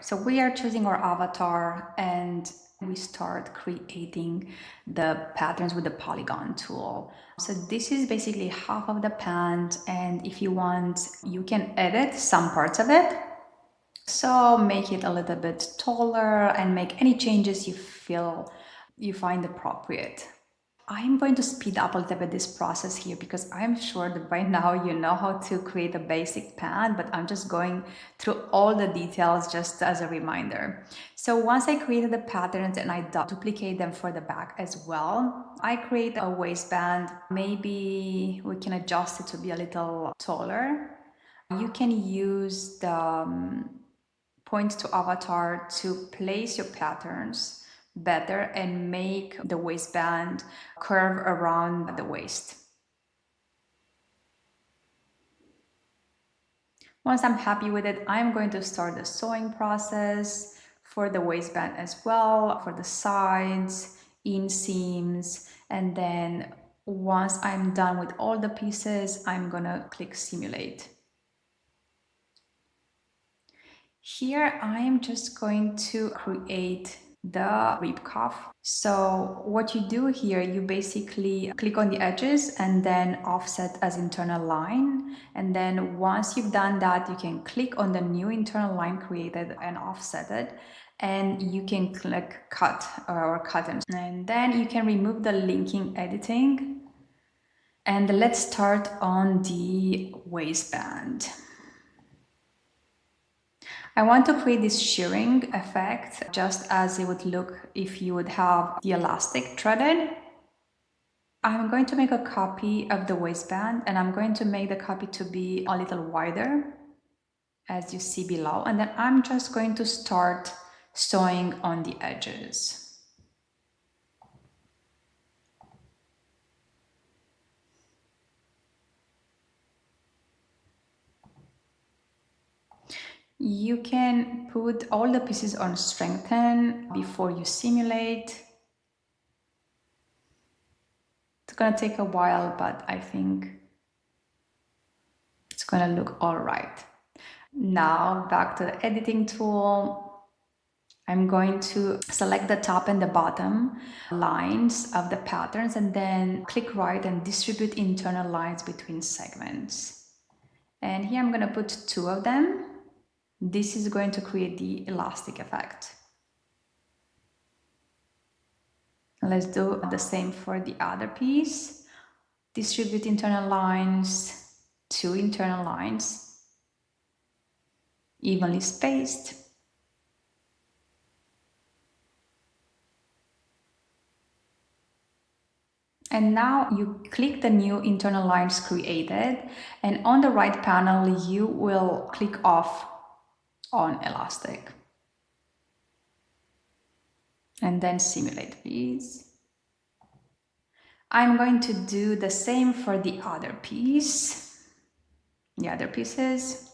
so we are choosing our avatar and we start creating the patterns with the polygon tool. So this is basically half of the pant, and if you want, you can edit some parts of it. So make it a little bit taller and make any changes you feel you find appropriate. I'm going to speed up a little bit this process here because I'm sure that by now you know how to create a basic pant, but I'm just going through all the details just as a reminder. So once I created the patterns and I duplicate them for the back as well, I create a waistband. Maybe we can adjust it to be a little taller. You can use the point to avatar to place your patterns better and make the waistband curve around the waist. Once I'm happy with it, I'm going to start the sewing process for the waistband as well, for the sides, inseams, and then once I'm done with all the pieces, I'm gonna click simulate. Here I'm just going to create the rib cuff. So what you do here, you basically click on the edges and then offset as internal line. And then once you've done that, you can click on the new internal line created and offset it. And you can click cut or cut them. And then you can remove the linking editing. And let's start on the waistband. I want to create this shirring effect just as it would look if you would have the elastic threaded. I'm going to make a copy of the waistband and I'm going to make the copy to be a little wider as you see below, and then I'm just going to start sewing on the edges. You can put all the pieces on strengthen before you simulate. It's gonna take a while, but I think it's gonna look all right. Now back to the editing tool. I'm going to select the top and the bottom lines of the patterns and then click right and distribute internal lines between segments. And here I'm going to put 2 of them. This is going to create the elastic effect. Let's do the same for the other piece. Distribute internal lines, 2 internal lines, evenly spaced. And now you click the new internal lines created, and on the right panel you will click off on elastic. And then simulate, please. I'm going to do the same for the other piece. The other pieces.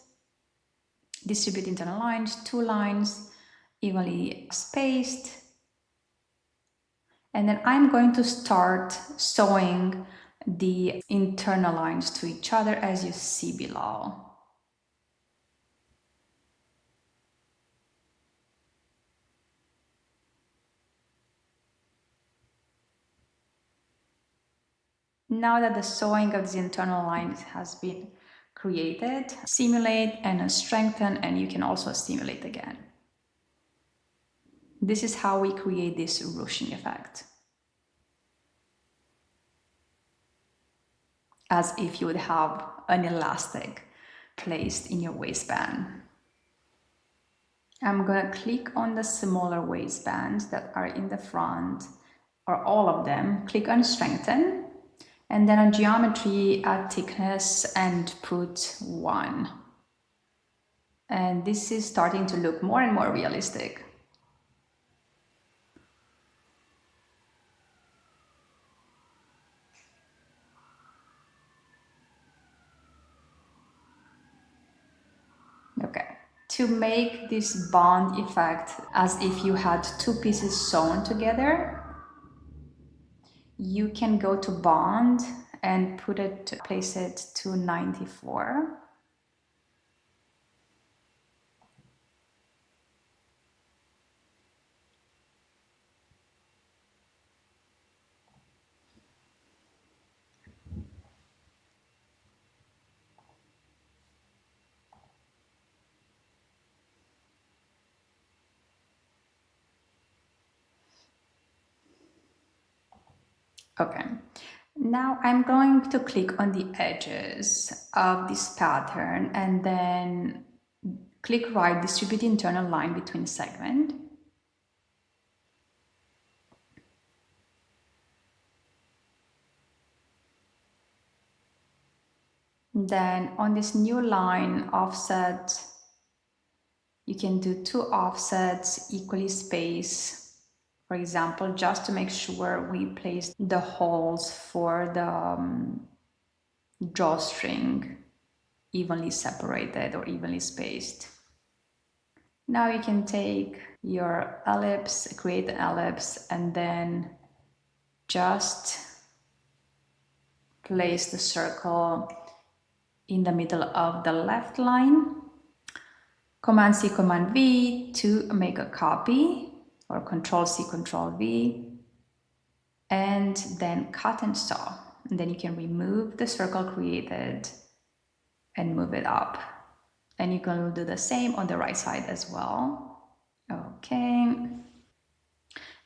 Distribute internal lines, 2 lines, evenly spaced. And then I'm going to start sewing the internal lines to each other as you see below. Now that the sewing of the internal lines has been created, simulate and strengthen, and you can also simulate again. This is how we create this ruching effect. As if you would have an elastic placed in your waistband. I'm gonna click on the smaller waistbands that are in the front, or all of them, click on strengthen, and then on geometry add thickness and put 1. And this is starting to look more and more realistic. Okay. To make this bond effect as if you had 2 pieces sewn together, you can go to bond and place it to 94. Okay, now I'm going to click on the edges of this pattern and then click right, distribute the internal line between segment. Then on this new line offset, you can do 2 offsets equally spaced, for example, just to make sure we place the holes for the drawstring evenly separated or evenly spaced. Now you can take your ellipse, create an ellipse, and then just place the circle in the middle of the left line. Command C, Command V to make a copy, or Control C, Control V, and then cut and saw. And then you can remove the circle created and move it up. And you can do the same on the right side as well. Okay.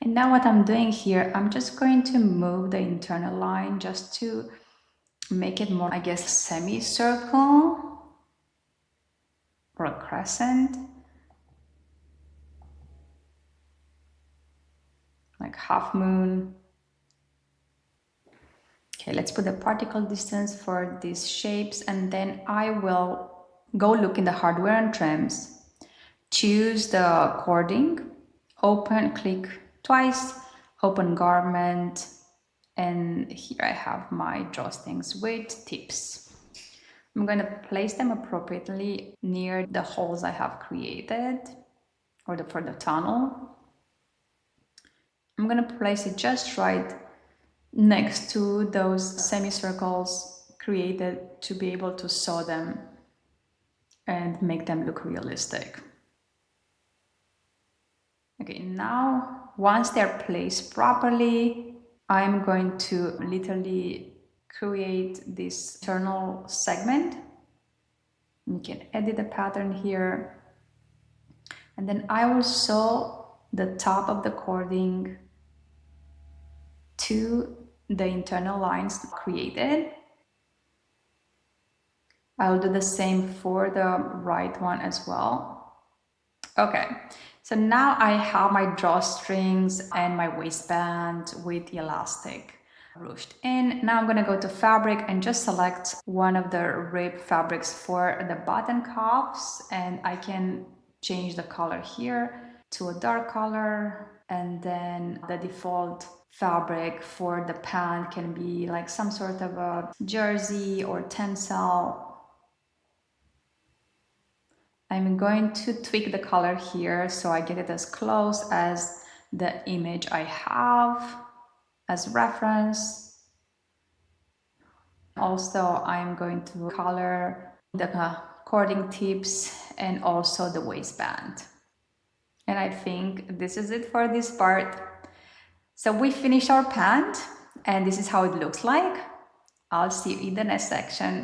And now what I'm doing here, I'm just going to move the internal line just to make it more, I guess, semicircle or a crescent. Like half moon. Okay, let's put the particle distance for these shapes, and then I will go look in the hardware and trims, choose the cording, open, click twice, open garment, and here I have my drawstrings with tips. I'm going to place them appropriately near the holes I have created, or for the tunnel. I'm going to place it just right next to those semicircles created to be able to sew them and make them look realistic. Okay, now once they're placed properly, I'm going to literally create this internal segment. You can edit the pattern here, and then I will sew the top of the cording to the internal lines created. I'll do the same for the right one as well. Okay, so now I have my drawstrings and my waistband with the elastic ruched in. Now I'm gonna go to fabric and just select one of the rib fabrics for the button cuffs, and I can change the color here to a dark color, and then the default fabric for the pant can be like some sort of a jersey or tencel. I'm going to tweak the color here so I get it as close as the image I have as reference. Also, I'm going to color the cording tips and also the waistband. And I think this is it for this part. So we finished our pant, and this is how it looks like. I'll see you in the next section.